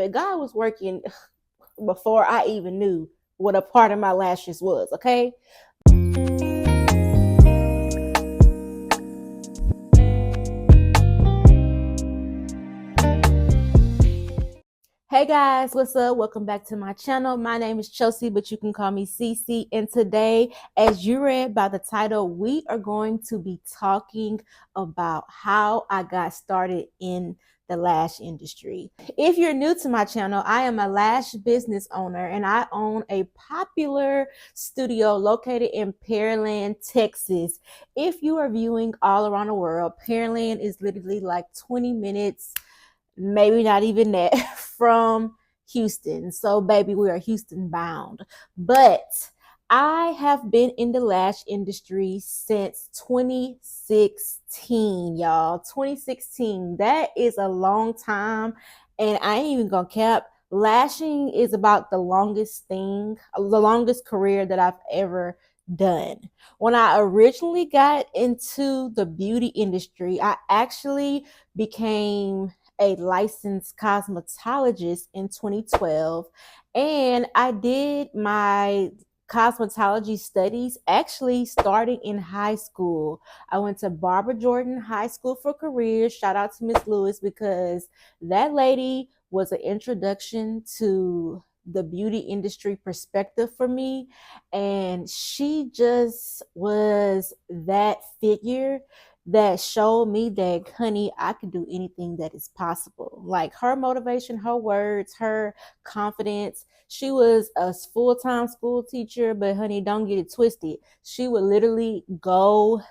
But God was working before I even knew what a part of my lashes was, okay? Hey guys, what's up? Welcome back to my channel. My name is Chelsea, but you can call me Cece. And today, as you read by the title, we are going to be talking about how I got started in the lash industry. If you're new to my channel, I am a lash business owner and I own a popular studio located in Pearland, Texas. If you are viewing all around the world, Pearland is literally like 20 minutes, maybe not even that, from Houston. So, baby, we are Houston bound. But I have been in the lash industry since 2016, y'all. 2016. That is a long time. And I ain't even gonna cap. Lashing is about the longest career that I've ever done. When I originally got into the beauty industry, I actually became a licensed cosmetologist in 2012, and I did my cosmetology studies actually starting in high school. I went to Barbara Jordan High School for Careers. Shout out to Miss Lewis, because that lady was an introduction to the beauty industry perspective for me, and she just was that figure that showed me that, honey, I can do anything that is possible. Like, her motivation, her words, her confidence. She was a full-time school teacher, but honey, don't get it twisted. She would literally go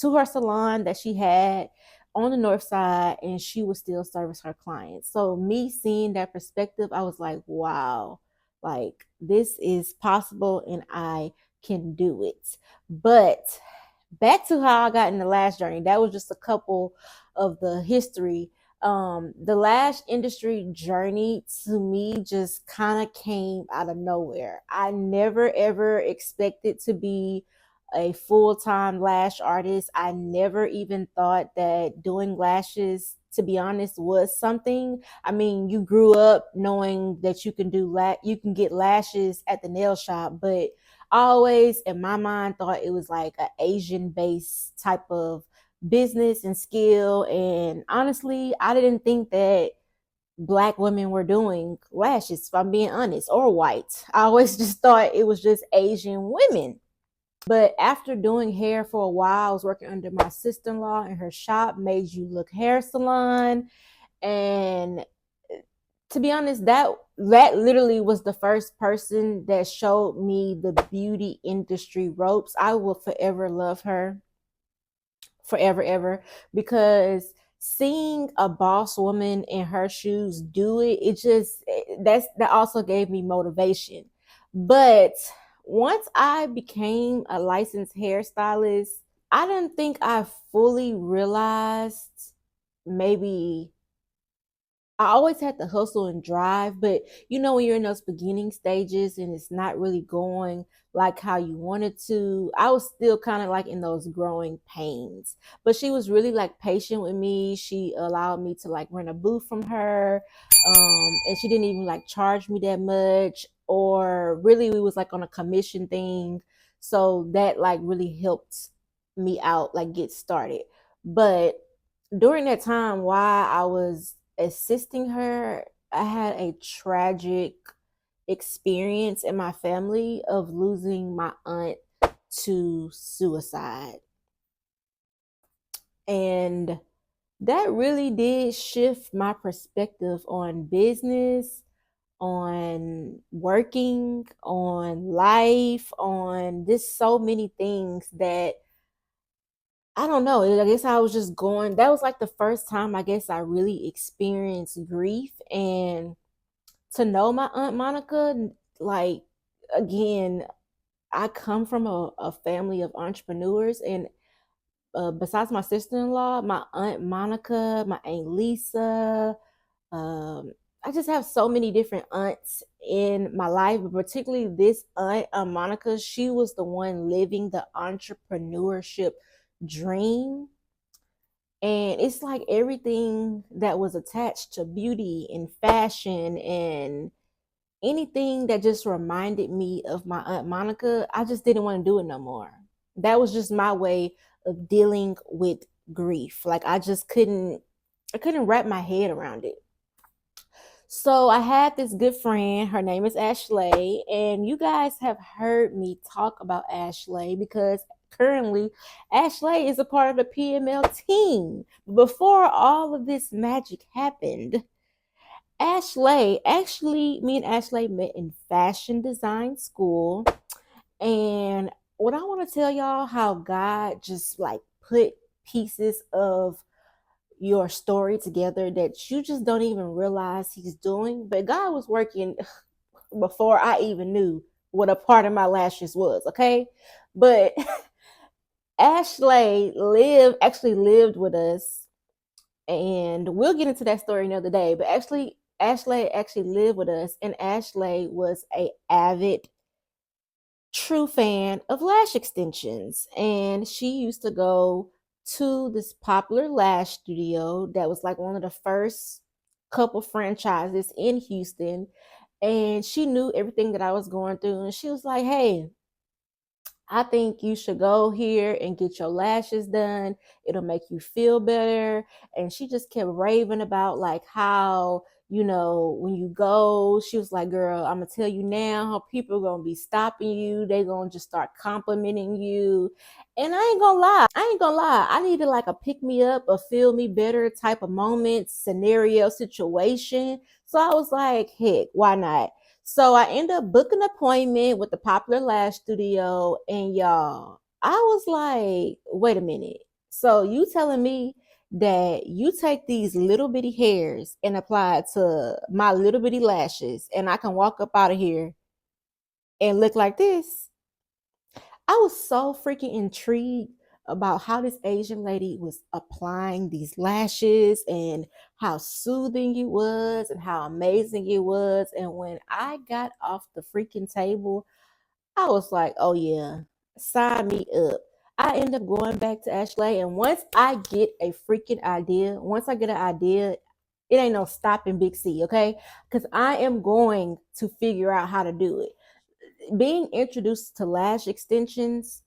to her salon that she had on the north side, and she would still service her clients. So me seeing that perspective, I was like, wow, like, this is possible and I can do it. But back to how I got in the lash journey. That was just a couple of the history. The lash industry journey to me just kind of came out of nowhere. I never ever expected to be a full-time lash artist. I never even thought that doing lashes, to be honest, was something. I mean, you grew up knowing that you can get lashes at the nail shop, but I always, in my mind, thought it was like an Asian based type of business and skill. And honestly, I didn't think that Black women were doing lashes, if I'm being honest, or white. I always just thought it was just Asian women. But after doing hair for a while, I was working under my sister-in-law in her shop, Made You Look Hair Salon. And to be honest, that literally was the first person that showed me the beauty industry ropes. I will forever love her, forever ever, because seeing a boss woman in her shoes do it, that also gave me motivation. But once I became a licensed hairstylist, I didn't think I fully realized, maybe I always had to hustle and drive, but when you're in those beginning stages and it's not really going like how you wanted to, I was still kind of like in those growing pains. But she was really like patient with me. She allowed me to like rent a booth from her. And she didn't even like charge me that much, or really we was like on a commission thing. So that like really helped me out, like get started. But during that time, while I was assisting her, I had a tragic experience in my family of losing my aunt to suicide. And that really did shift my perspective on business, on working, on life, on just so many things that I don't know. I guess I was just going. That was like the first time I guess I really experienced grief. And to know my Aunt Monica, like, again, I come from a family of entrepreneurs. And besides my sister-in-law, my Aunt Monica, my Aunt Lisa, I just have so many different aunts in my life, but particularly this aunt, Monica. She was the one living the entrepreneurship dream. And it's like everything that was attached to beauty and fashion and anything that just reminded me of my Aunt Monica, I just didn't want to do it no more. That was just my way of dealing with grief. Like I couldn't wrap my head around it. So I had this good friend, her name is Ashley, and you guys have heard me talk about Ashley because currently Ashley is a part of the PML team. Before all of this magic happened, me and Ashley met in fashion design school. And what I want to tell y'all, how God just like put pieces of your story together that you just don't even realize he's doing. But God was working before I even knew what a part of my lashes was, okay? But actually lived with us, and we'll get into that story another day. But actually, Ashley actually lived with us, and Ashley was a avid true fan of lash extensions, and she used to go to this popular lash studio that was like one of the first couple franchises in Houston. And she knew everything that I was going through, and she was like, hey, I think you should go here and get your lashes done. It'll make you feel better. And she just kept raving about like how, when you go, she was like, girl, I'm gonna tell you now how people are gonna be stopping you. They gonna just start complimenting you. And I ain't gonna lie. I needed like a pick me up, a feel me better type of moment, scenario, situation. So I was like, heck, why not? So I ended up booking an appointment with the popular lash studio, and y'all, I was like, wait a minute. So you telling me that you take these little bitty hairs and apply it to my little bitty lashes, and I can walk up out of here and look like this? I was so freaking intrigued about how this Asian lady was applying these lashes and how soothing it was and how amazing it was. And when I got off the freaking table, I was like, oh yeah, sign me up. I end up going back to Ashley, and once I get an idea, it ain't no stopping Big C, okay? Because I am going to figure out how to do it. Being introduced to lash extensions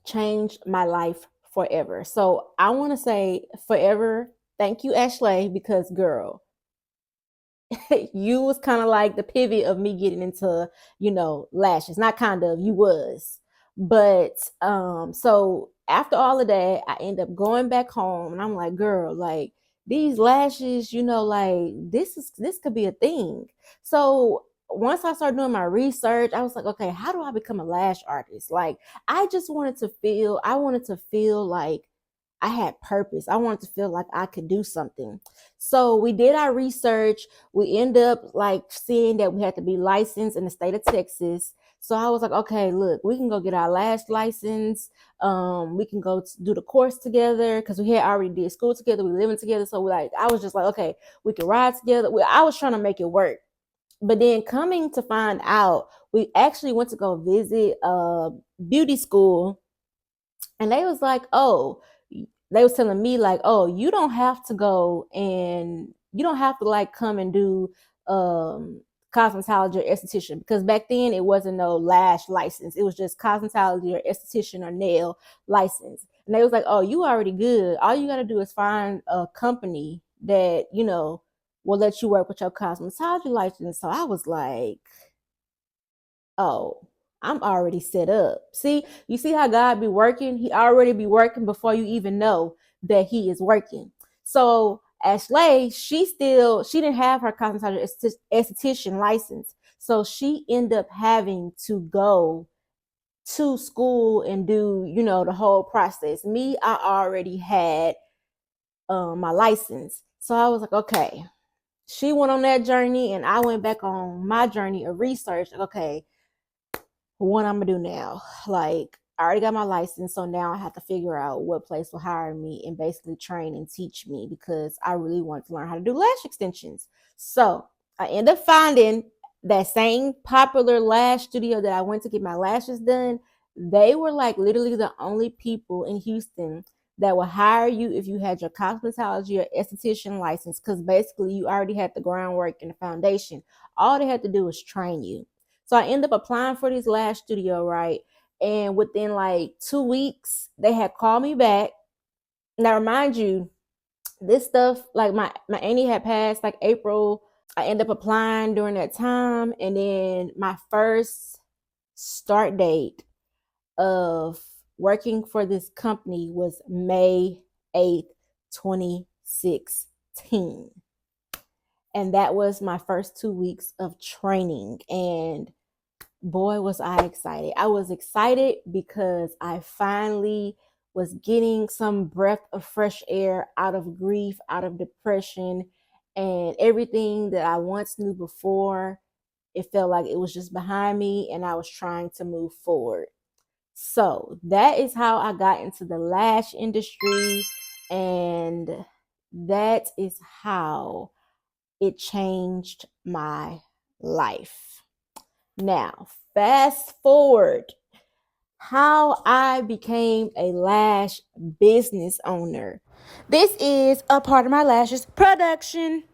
changed my life forever. So I want to say forever, thank you, Ashley, because girl, you was kind of like the pivot of me getting into, lashes. Not kind of, you was. But so after all of that, I end up going back home and I'm like, girl, like these lashes, like this could be a thing. So once I started doing my research, I was like, okay, how do I become a lash artist? Like I wanted to feel like I had purpose. I wanted to feel like I could do something. So we did our research. We end up like seeing that we had to be licensed in the state of Texas. So I was like, okay, look, we can go get our lash license. We can go do the course together because we had already did school together. We living together. So I was just like, okay, we can ride together. I was trying to make it work. But then coming to find out, we actually went to go visit a beauty school, and they was telling me like, oh, you don't have to go and you don't have to like come and do cosmetology or esthetician, because back then it wasn't no lash license. It was just cosmetology or esthetician or nail license. And they was like, oh, you already good. All you got to do is find a company that, will let you work with your cosmetology license. So I was like, oh, I'm already set up. See, you see how God be working? He already be working before you even know that he is working. So Ashley, she didn't have her cosmetology esthetician license. So she ended up having to go to school and do, the whole process. Me, I already had my license. So I was like, okay. She went on that journey and I went back on my journey of research. Like, okay, what I'm gonna do now. Like, I already got my license, so now I have to figure out what place will hire me and basically train and teach me because I really want to learn how to do lash extensions. So I end up finding that same popular lash studio that I went to get my lashes done. They were like literally the only people in Houston that will hire you if you had your cosmetology or esthetician license, because basically you already had the groundwork and the foundation. All they had to do was train you. So I ended up applying for this lash studio, right? And within like 2 weeks, they had called me back. Now, remind you, this stuff, like my auntie had passed like April. I ended up applying during that time. And then my first start date of working for this company was May 8th, 2016. And that was my first 2 weeks of training. And boy, was I excited. I was excited because I finally was getting some breath of fresh air out of grief, out of depression, and everything that I once knew before. It felt like it was just behind me and I was trying to move forward. So that is how I got into the lash industry, and that is how it changed my life. Now, fast forward how I became a lash business owner. This is a part of my lashes production.